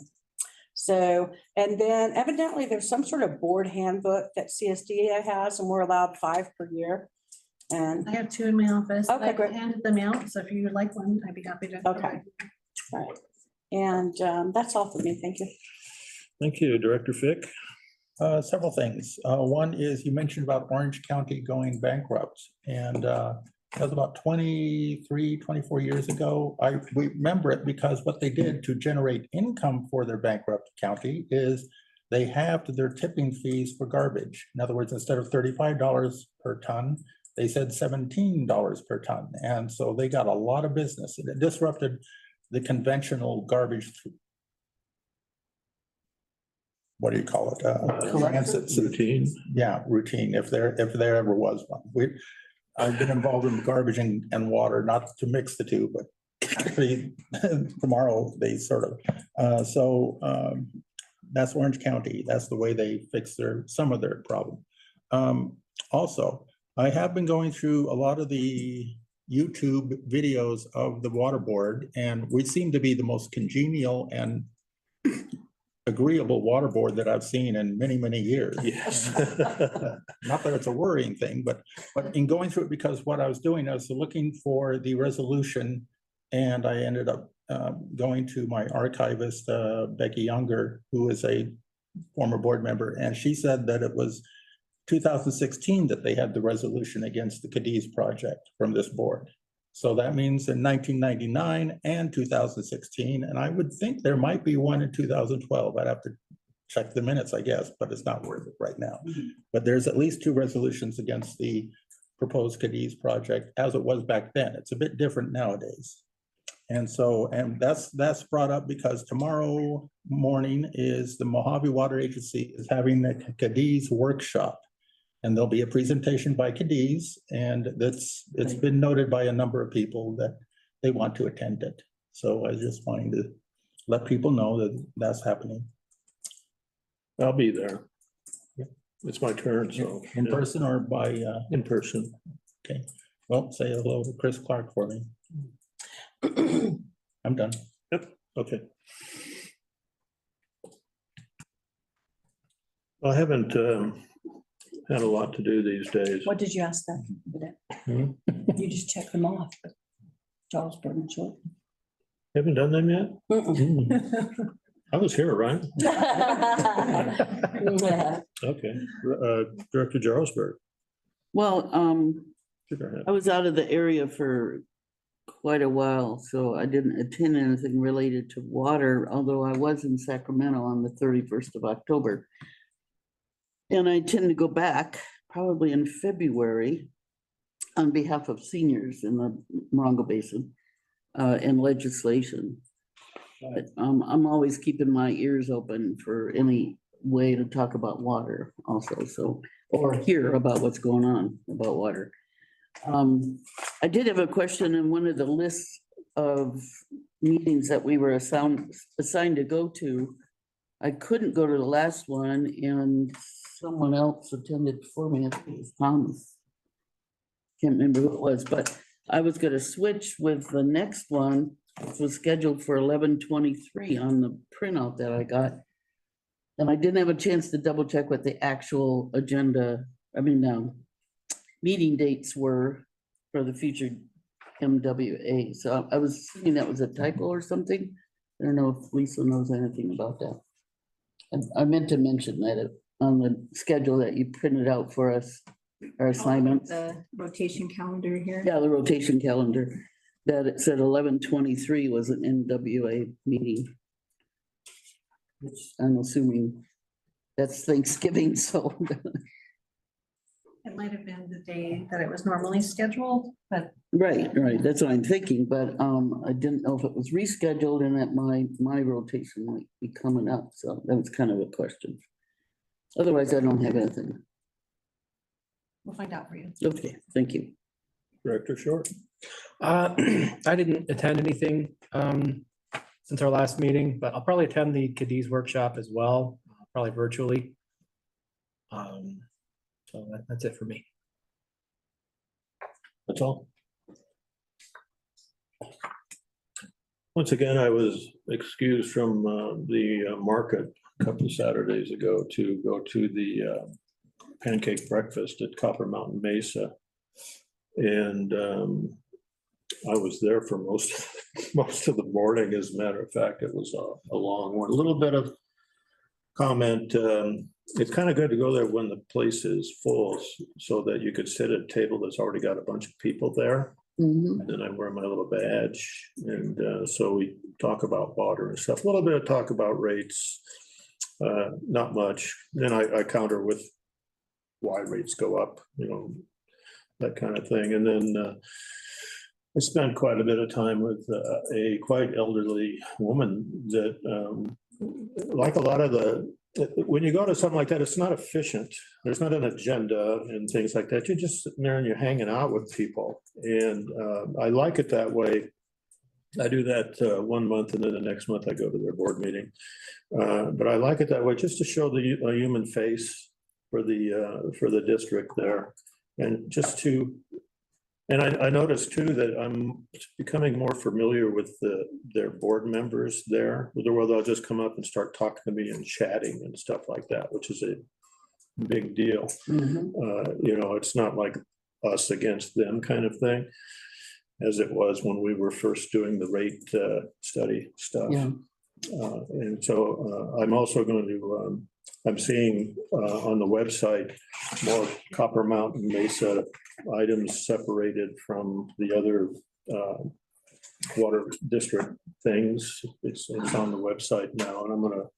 So, and then evidently there's some sort of board handbook that CSDA has, and we're allowed 5 per year. And, I have 2 in my office. Okay, I great. handed them out, so if you would like one, I'd be happy to. Okay. right. And that's all for me. Thank you. Thank you, Director Fick. Several things. One is you mentioned about Orange County going bankrupt, and that was about 23, 24 years ago. We remember it because what they did to generate income for their bankrupt county is they halved their tipping fees for garbage. In other words, instead of $35 per ton, they said $17 per ton. And so they got a lot of business. It disrupted the conventional garbage. What do you call it? Transit Routine. Yeah, routine, if there ever was one. I've been involved in garbage and water, not to mix the two, but actually tomorrow they sort of. That's Orange County. That's the way they fix some of their problem. Also, I have been going through a lot of the YouTube videos of the water board, and we seem to be the most congenial and agreeable water board that I've seen in many, many years. Yes. Not that it's a worrying thing, but in going through it, because what I was doing, I was looking for the resolution, and I ended up going to my archivist, Becky Younger, who is a former board member, and she said that it was 2016 that they had the resolution against the Cadiz project from this board. So that means in 1999 and 2016, and I would think there might be one in 2012. I'd have to check the minutes, I guess, but it's not worth it right now. But there's at least 2 resolutions against the proposed Cadiz project as it was back then. It's a bit different nowadays. And so, and that's brought up because tomorrow morning is the Mojave Water Agency is having the Cadiz workshop. And there'll be a presentation by Cadiz, and it's been noted by a number of people that they want to attend it. So I was just wanting to let people know that that's happening. I'll be there. It's my turn, so. In person or by, In person. okay, well, say hello to Chris Clark for me. I'm done. Yep, okay. I haven't had a lot to do these days. What did you ask them? Hmm? You just check them off. Charlesburg and Short. Haven't done them yet? Mm-mm. Hmm. I was here, right? Okay. Director Jarlsberg. Well, Should I have- I was out of the area for quite a while, so I didn't attend anything related to water, although I was in Sacramento on the 31st of October. And I intend to go back probably in February on behalf of seniors in the Morongo Basin and legislation. But I'm always keeping my ears open for any way to talk about water also, so, or hear about what's going on about water. I did have a question in one of the lists of meetings that we were assigned to go to. I couldn't go to the last one and someone else attended for me. I think it was Thomas. Can't remember who it was, but I was gonna switch with the next one, which was scheduled for 11/23 on the printout that I got. And I didn't have a chance to double check what the actual agenda, meeting dates were for the future MWA. So I was assuming that was a typo or something. I don't know if Lisa knows anything about that. And I meant to mention that on the schedule that you printed out for us, our assignments. The rotation calendar here. Yeah, the rotation calendar, that it said 11/23 was an NWA meeting. Which I'm assuming that's Thanksgiving, so. It might have been the day that it was normally scheduled, but Right, that's what I'm thinking, but I didn't know if it was rescheduled and that my rotation might be coming up, so that was kind of a question. Otherwise, I don't have anything. we'll find out for you. Okay, thank you. Director Short. I didn't attend anything since our last meeting, but I'll probably attend the Cadiz workshop as well, probably virtually. So that's it for me. That's all. Once again, I was excused from the market a couple of Saturdays ago to go to the pancake breakfast at Copper Mountain Mesa. And I was there for most of the morning. As a matter of fact, it was a long one. A little bit of comment. It's kind of good to go there when the place is full so that you could sit at a table that's already got a bunch of people there. Mhm. And then I wear my little badge. And so we talk about water and stuff, a little bit of talk about rates, not much. Then I counter with why rates go up, that kind of thing. And then I spent quite a bit of time with a quite elderly woman that, like a lot of when you go to something like that, it's not efficient. There's not an agenda and things like that. You're just sitting there and you're hanging out with people. And I like it that way. I do that 1 month and then the next month I go to their board meeting. But I like it that way just to show a human face for the district there. And just to, and I noticed too that I'm becoming more familiar with their board members there, where they'll just come up and start talking to me and chatting and stuff like that, which is a big deal. Mhm. It's not like us against them kind of thing, as it was when we were first doing the rate study stuff. Yeah. And so I'm also going to, I'm seeing on the website more Copper Mountain Mesa items separated from the other water district things. It's on the website now, and I'm going to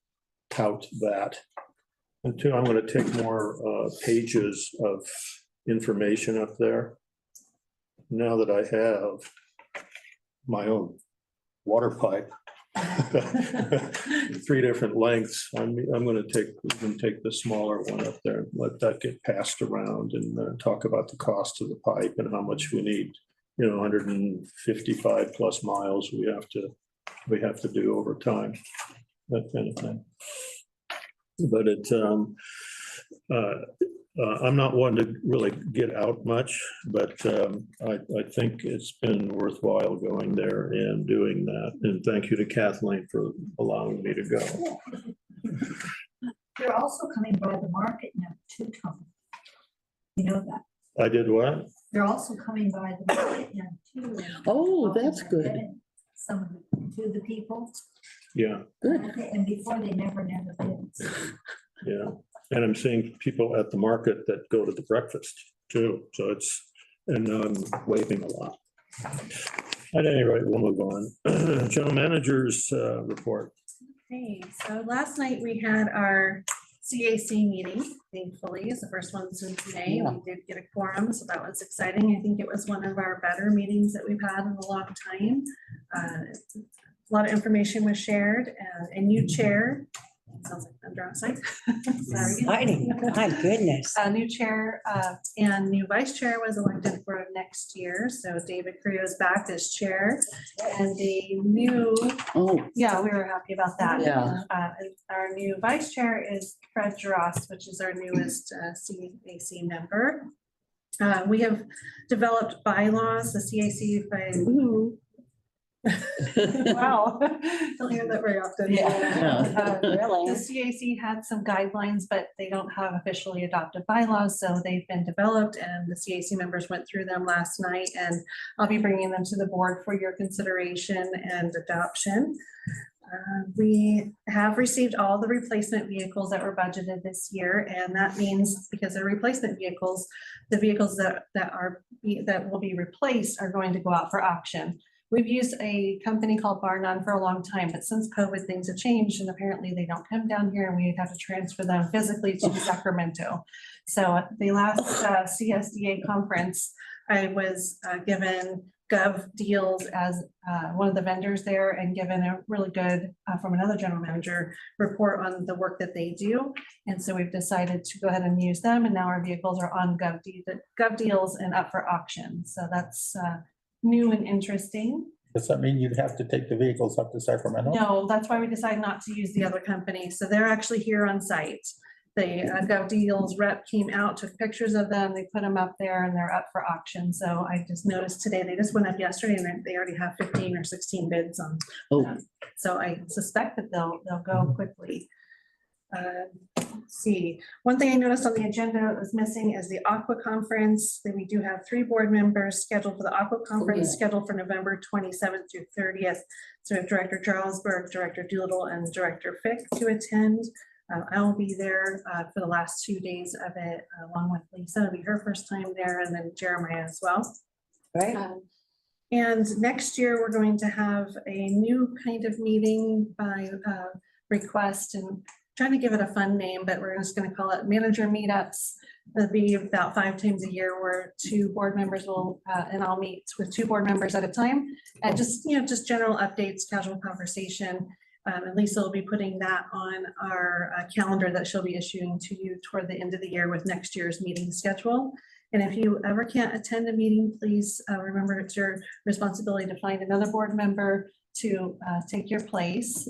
tout that. And two, I'm going to take more pages of information up there. Now that I have my own water pipe, 3 different lengths, I'm gonna take the smaller one up there and let that get passed around and talk about the cost of the pipe and how much we need, 155 plus miles we have to do over time, that kind of thing. But I'm not one to really get out much, but I think it's been worthwhile going there and doing that. And thank you to Kathleen for allowing me to go. They're also coming by the market now too, Tom. You know that. I did what? They're also coming by the market now too. Oh, that's good. Some to the people. Yeah, Good. And before they never did. yeah. And I'm seeing people at the market that go to the breakfast too. So and I'm waving a lot. At any rate, we'll move on. General Manager's report. Okay, so last night we had our CAC meeting, thankfully, it's the first one since May. We did get a quorum, so that was exciting. I think it was one of our better meetings that we've had in a long time. A lot of information was shared, and a new chair. Sounds like thunder outside. Sorry. Exciting. My goodness. A new chair and new vice chair was elected for next year. So David Creo is back as chair, and the new, Oh, yeah, we were happy about that. Yeah. And our new vice chair is Fred Drost, which is our newest CAC member. We have developed bylaws, the CAC by. Wow, don't hear that very often. Yeah. Really? The CAC had some guidelines, but they don't have officially adopted bylaws, so they've been developed, and the CAC members went through them last night, and I'll be bringing them to the board for your consideration and adoption. We have received all the replacement vehicles that were budgeted this year, and that means because they're replacement vehicles, the vehicles that will be replaced are going to go out for auction. We've used a company called Bar None for a long time, but since COVID, things have changed, and apparently they don't come down here, and we have to transfer them physically to Sacramento. So at the last CSDA conference, I was given Gov Deals as one of the vendors there, and given a really good, from another general manager, report on the work that they do. And so we've decided to go ahead and use them, and now our vehicles are on Gov Deals and up for auction. So that's new and interesting. Does that mean you'd have to take the vehicles up to Sacramento? No, that's why we decided not to use the other company. So they're actually here on site. The Gov Deals rep came out, took pictures of them, they put them up there, and they're up for auction. So I just noticed today, they just went up yesterday, and they already have 15 or 16 bids on them. So I suspect that they'll go quickly. Let's see, one thing I noticed on the agenda that was missing is the Aqua Conference. Then we do have 3 board members scheduled for the Aqua Conference, scheduled for November 27th through 30th. So we have Director Jarlsberg, Director Doolittle, and Director Fick to attend. I will be there for the last 2 days of it, along with Lisa. It'll be her first time there, and then Jeremiah as well. Right. And next year, we're going to have a new kind of meeting by request, and trying to give it a fun name, but we're just going to call it manager meetups. It'll be about 5 times a year where 2 board members will, and I'll meet with 2 board members at a time, and just general updates, casual conversation. And Lisa will be putting that on our calendar that she'll be issuing to you toward the end of the year with next year's meeting schedule. And if you ever can't attend a meeting, please remember it's your responsibility to find another board member to take your place.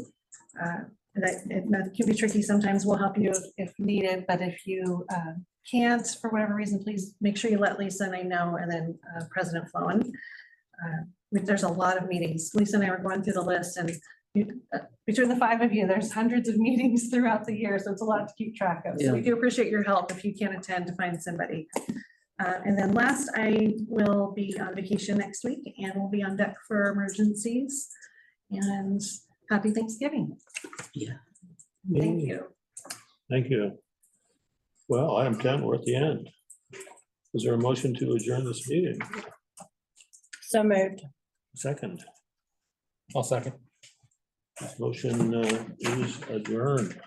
That can be tricky. Sometimes we'll help you if needed, but if you can't for whatever reason, please make sure you let Lisa and I know, and then President Flowen. There's a lot of meetings. Lisa and I were going through the list, and between the 5 of you, there's hundreds of meetings throughout the year, so it's a lot to keep track of. So we do appreciate your help if you can't attend to find somebody. And then last, I will be on vacation next week, and we'll be on deck for emergencies. And happy Thanksgiving. Yeah. Thank you. Thank you. Well, item 10, we're at the end. Is there a motion to adjourn this meeting? So moved. Second. I'll second. This motion is adjourned.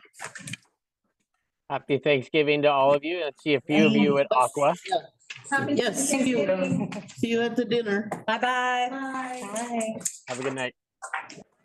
Happy Thanksgiving to all of you, and see a few of you at Aqua. Happy Yes, see you. Thanksgiving. See you at the dinner. Bye-bye. Bye. Bye. Have a good night.